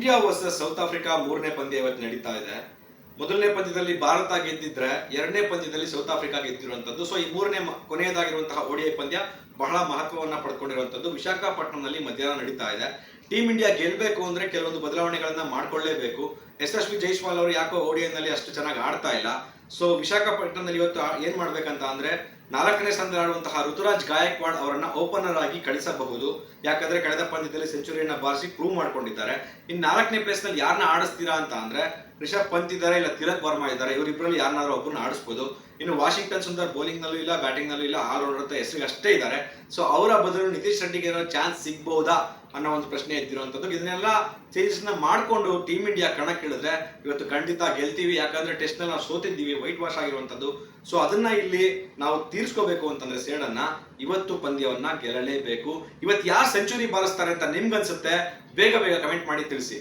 India versus south Africa ಮೂರನೇ ಪಂದ್ಯ ಇವತ್ತು ನಡೀತಾ ಇದೆ. ಮೊದಲನೇ ಪಂದ್ಯದಲ್ಲಿ ಭಾರತ ಗೆದ್ದಿದ್ರೆ ಎರಡನೇ ಪಂದ್ಯದಲ್ಲಿ ಸೌತ್ ಆಫ್ರಿಕಾ ಗೆದ್ದಿರುವಂತದ್ದು. ಸೊ ಈ ಮೂರನೇ ಕೊನೆಯದಾಗಿರುವಂತಹ ಓಡಿಐ ಪಂದ್ಯ ಬಹಳ ಮಹತ್ವವನ್ನ ಪಡ್ಕೊಂಡಿರುವಂತದ್ದು ವಿಶಾಖಪಟ್ಟಣಂನಲ್ಲಿ ಮಧ್ಯಾಹ್ನ ನಡೀತಾ ಇದೆ. ಟೀಮ್ ಇಂಡಿಯಾ ಗೆಲ್ಬೇಕು ಅಂದ್ರೆ ಕೆಲವೊಂದು ಬದಲಾವಣೆಗಳನ್ನ ಮಾಡ್ಕೊಳ್ಳೇಬೇಕು. ಯಶಸ್ವಿ ಜೈಸ್ವಾಲ್ ಅವರು ಯಾಕೋ ಓಡಿಐನಲ್ಲಿ ಅಷ್ಟು ಚೆನ್ನಾಗಿ ಆಡ್ತಾ ಇಲ್ಲ. ಸೊ ವಿಶಾಖಪಟ್ಟಣದಲ್ಲಿ ಇವತ್ತು ಏನ್ ಮಾಡ್ಬೇಕಂತ ಅಂದ್ರೆ 4ನೇ ಸ್ಥಾನದಲ್ಲಿ ಆಡುವಂತಹ ಋತುರಾಜ್ ಗಾಯಕ್ವಾಡ್ ಅವರನ್ನ ಓಪನರ್ ಆಗಿ ಕಳಿಸಬಹುದು. ಯಾಕಂದ್ರೆ ಕಳೆದ ಪಂದ್ಯದಲ್ಲಿ ಸೆಂಚುರಿಯನ್ನ ಬಾರಿಸಿ ಪ್ರೂವ್ ಮಾಡ್ಕೊಂಡಿದ್ದಾರೆ. ಇನ್ನು 4ನೇ ಪ್ಲೇಸ್ ನಲ್ಲಿ ಯಾರನ್ನ ಆಡಿಸ್ತೀರಾ ಅಂತ ಅಂದ್ರೆ ರಿಷಬ್ ಪಂತ್ ಇದ್ದಾರೆ, ಇಲ್ಲ ತಿಲಕ್ ವರ್ಮಾ ಇದ್ದಾರೆ. ಇವರಿಬ್ಬರಲ್ಲಿ ಯಾರನ್ನಾದ್ರೂ ಒಬ್ಬರನ್ನ ಆಡಿಸಬಹುದು. ಇನ್ನು ವಾಷಿಂಗ್ಟನ್ ಸುಂದರ್ ಬೌಲಿಂಗ್ ನಲ್ಲೂ ಇಲ್ಲ, ಬ್ಯಾಟಿಂಗ್ ನಲ್ಲೂ ಇಲ್ಲ, ಆಲ್ರೌಂಡರ್ ಅಂತ ಹೆಸರಿಗೆ ಅಷ್ಟೇ ಇದ್ದಾರೆ. ಸೊ ಅವರ ಬದಲು ನಿತೀಶ್ ರೆಡ್ಡಿಗೆ ಏನೋ ಚಾನ್ಸ್ ಸಿಗ್ಬಹುದಾ ಅನ್ನೋ ಒಂದು ಪ್ರಶ್ನೆ ಎದ್ದಿರುವಂತದ್ದು. ಇದನ್ನೆಲ್ಲ ಚೇಂಜಸ್ ನ ಮಾಡ್ಕೊಂಡು ಟೀಮ್ ಇಂಡಿಯಾ ಕಣಕ್ಕಿಳಿದ್ರೆ ಇವತ್ತು ಖಂಡಿತ ಗೆಲ್ತೀವಿ. ಯಾಕಂದ್ರೆ ಟೆಸ್ಟ್ ನಲ್ಲಿ ನಾವು ಸೋತಿದ್ದೀವಿ, ವೈಟ್ ವಾಶ್ ಆಗಿರುವಂತದ್ದು. ಸೊ ಅದನ್ನ ಇಲ್ಲಿ ನಾವು ತೀರ್ಸ್ಕೋಬೇಕು ಅಂತಂದ್ರೆ ಸೇಡನ್ನ ಇವತ್ತು ಪಂದ್ಯವನ್ನ ಗೆಲ್ಲಲೇಬೇಕು. ಇವತ್ತು ಯಾರು ಸೆಂಚುರಿ ಬಾರಿಸ್ತಾರೆ ಅಂತ ನಿಮ್ಗನ್ಸುತ್ತೆ? ಬೇಗ ಕಮೆಂಟ್ ಮಾಡಿ ತಿಳಿಸಿ.